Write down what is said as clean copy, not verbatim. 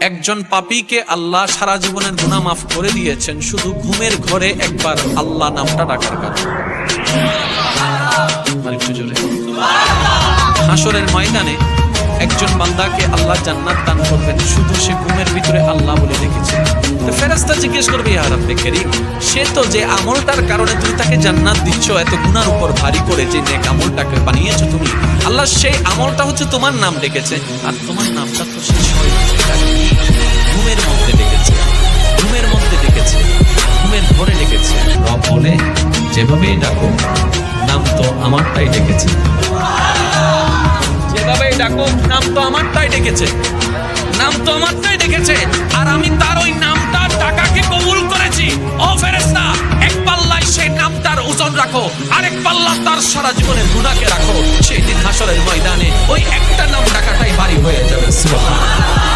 একজন পাপীকে আল্লাহ সারা জীবনের গুনাহ মাফ করে দিয়েছেন শুধু ঘুমের ঘরে একবার আল্লাহ নামটা ডাকার কারণে। আরেকটু জোরে। হাসরের ময়দানে একজন বান্দাকে আল্লাহ জান্নাত দান করবেন শুধু সে ঘুমের ভিতরে আল্লাহ বলে দেখেছে। তো ফেরেশতা জিজ্ঞেস করবে, ইয়া রাব্বে কারীম, সে তো যে আমলটার কারণে তুমি তাকে জান্নাত দিচ্ছ এত গুনার উপর ভারী করে, যে নেক আমলটাকে বানিয়েছো তুমি, আল্লাহ সেই আমলটা হচ্ছে তোমার নাম ডেকেছে, আর তোমার নামটা তো শেষ হয়ে গেছে, ঘুমের মধ্যে ডেকেছে, ঘুমের মধ্যে ডেকেছে, ঘুমের ঘরে ডেকেছে। রব বলে, যেভাবেই ডাকো নাম তো আমারটাই ডেকেছে, যেভাবেই ডাকো নাম তো আমারটাই ডেকেছে, নাম তো আমারটাই ডেকেছে, আর আমি তার ওই নামটার টাকাকে কবুল করেছি। ও ফেরেশতা, এক পাল্লায় সেই নামটার ওজন রাখো, আরেক পাল্লা তার সারা জীবনের গুনাহকে রাখো। সেই দিন হাসরের ময়দানে ওই একটা নাম ডাকাটাই ভারী হয়ে যাবে। সুবহানাল্লাহ।